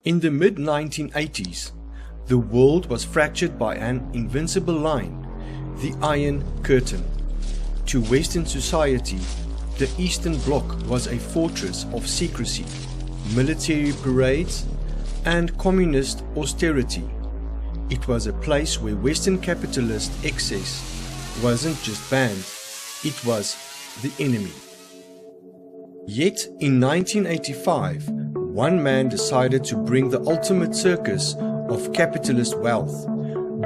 In the mid-1980s, the world was fractured by an invincible line, the Iron Curtain. To Western society, the Eastern Bloc was a fortress of secrecy, military parades, and communist austerity. It was a place where Western capitalist excess wasn't just banned, it was the enemy. Yet in 1985, one man decided to bring the ultimate circus of capitalist wealth,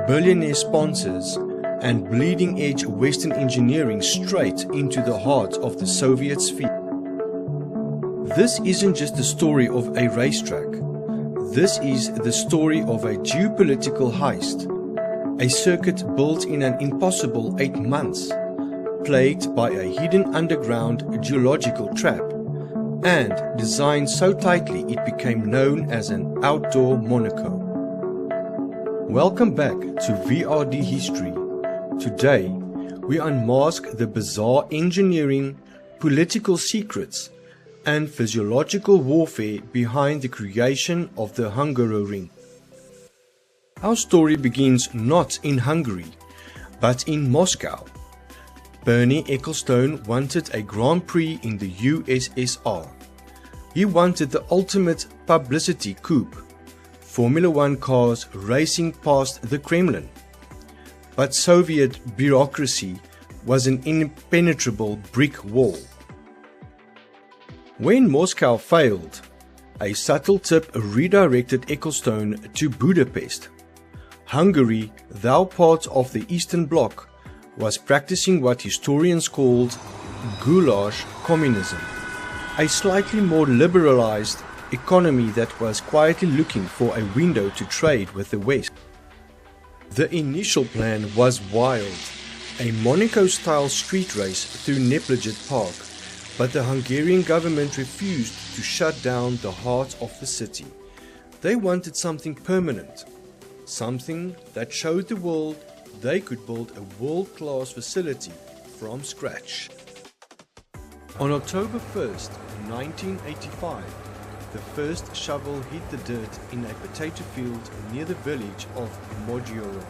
billionaire sponsors, and bleeding-edge Western engineering straight into the heart of the Soviet sphere. This isn't just the story of a racetrack. This is the story of a geopolitical heist, a circuit built in an impossible 8 months, plagued by a hidden underground geological trap, and designed so tightly it became known as an outdoor Monaco. Welcome back to VRD History. Today, we unmask the bizarre engineering, political secrets, and physiological warfare behind the creation of the Hungaroring. Our story begins not in Hungary, but in Moscow. Bernie Ecclestone wanted a Grand Prix in the USSR. He wanted the ultimate publicity coup, Formula 1 cars racing past the Kremlin. But Soviet bureaucracy was an impenetrable brick wall. When Moscow failed, a subtle tip redirected Ecclestone to Budapest. Hungary, thou part of the Eastern Bloc, was practicing what historians called goulash communism, a slightly more liberalized economy that was quietly looking for a window to trade with the West. The initial plan was wild, a Monaco-style street race through Nepljic Park, but the Hungarian government refused to shut down the heart of the city. They wanted something permanent, something that showed the world they could build a world-class facility from scratch. On October 1st, 1985, the first shovel hit the dirt in a potato field near the village of Mogyoród.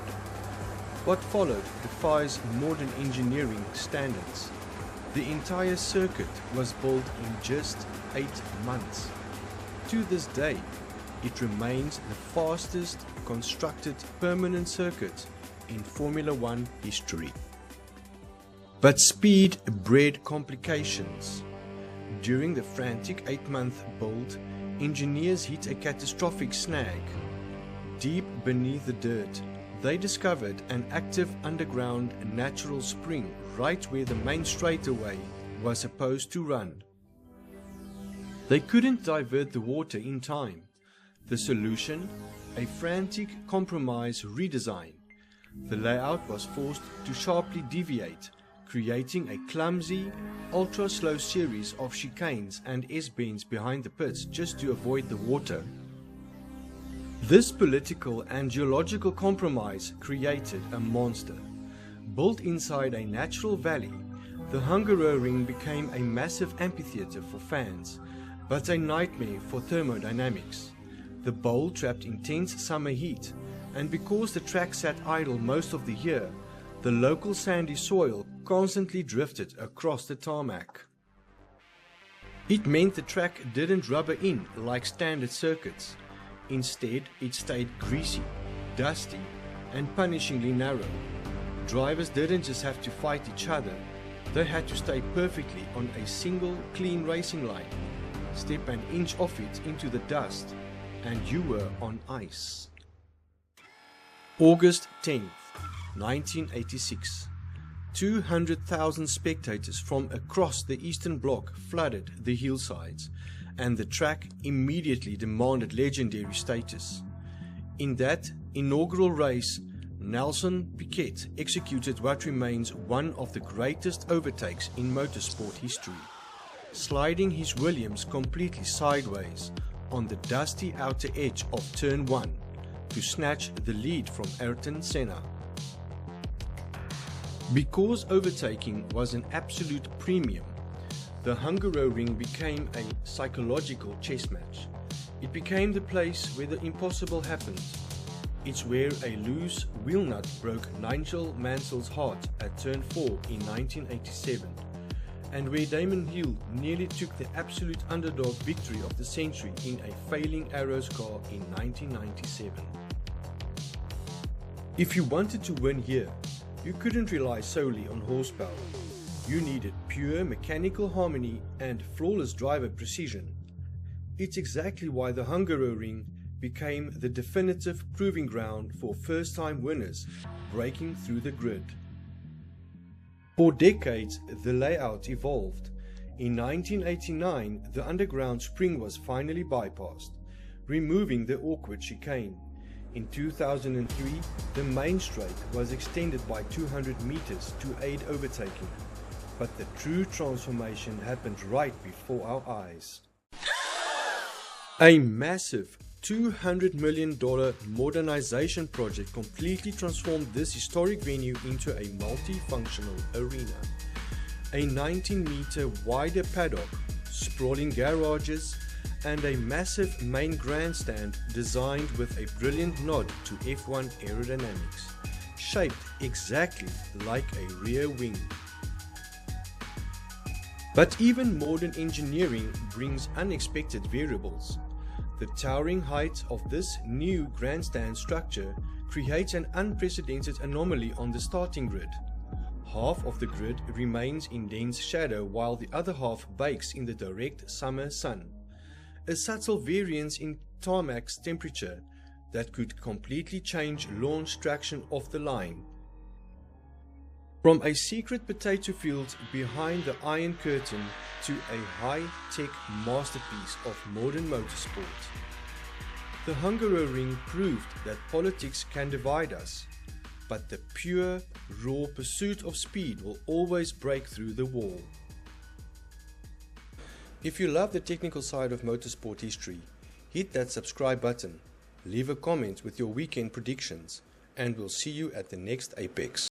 What followed defies modern engineering standards. The entire circuit was built in just 8 months. To this day, it remains the fastest constructed permanent circuit in Formula 1 history. But speed bred complications. During the frantic 8-month build, engineers hit a catastrophic snag. Deep beneath the dirt, they discovered an active underground natural spring right where the main straightaway was supposed to run. They couldn't divert the water in time. The solution? A frantic compromise redesign. The layout was forced to sharply deviate, creating a clumsy, ultra-slow series of chicanes and S-bends behind the pits just to avoid the water. This political and geological compromise created a monster. Built inside a natural valley, the Hungaroring became a massive amphitheater for fans, but a nightmare for thermodynamics. The bowl trapped intense summer heat, and because the track sat idle most of the year, the local sandy soil constantly drifted across the tarmac. It meant the track didn't rubber in like standard circuits. Instead, it stayed greasy, dusty, and punishingly narrow. Drivers didn't just have to fight each other, they had to stay perfectly on a single clean racing line. Step an inch off it into the dust, and you were on ice. August 10th, 1986. 200,000 spectators from across the Eastern Bloc flooded the hillsides, and the track immediately demanded legendary status. In that inaugural race, Nelson Piquet executed what remains one of the greatest overtakes in motorsport history, sliding his Williams completely sideways on the dusty outer edge of Turn 1 to snatch the lead from Ayrton Senna. Because overtaking was an absolute premium, the Hungaroring became a psychological chess match. It became the place where the impossible happened. It's where a loose wheel nut broke Nigel Mansell's heart at turn 4 in 1987, and where Damon Hill nearly took the absolute underdog victory of the century in a failing Arrows car in 1997. If you wanted to win here, you couldn't rely solely on horsepower. You needed pure mechanical harmony and flawless driver precision. It's exactly why the Hungaroring became the definitive proving ground for first-time winners breaking through the grid. For decades, the layout evolved. In 1989, the underground spring was finally bypassed, removing the awkward chicane. In 2003, the main straight was extended by 200 meters to aid overtaking. But the true transformation happened right before our eyes. A massive $200 million modernization project completely transformed this historic venue into a multifunctional arena. A 19-meter wider paddock, sprawling garages, and a massive main grandstand designed with a brilliant nod to F1 aerodynamics, shaped exactly like a rear wing. But even modern engineering brings unexpected variables. The towering height of this new grandstand structure creates an unprecedented anomaly on the starting grid. Half of the grid remains in dense shadow while the other half bakes in the direct summer sun. A subtle variance in tarmac's temperature that could completely change launch traction off the line. From a secret potato field behind the Iron Curtain to a high-tech masterpiece of modern motorsport, the Hungaroring proved that politics can divide us, but the pure, raw pursuit of speed will always break through the wall. If you love the technical side of motorsport history, hit that subscribe button, leave a comment with your weekend predictions, and we'll see you at the next Apex.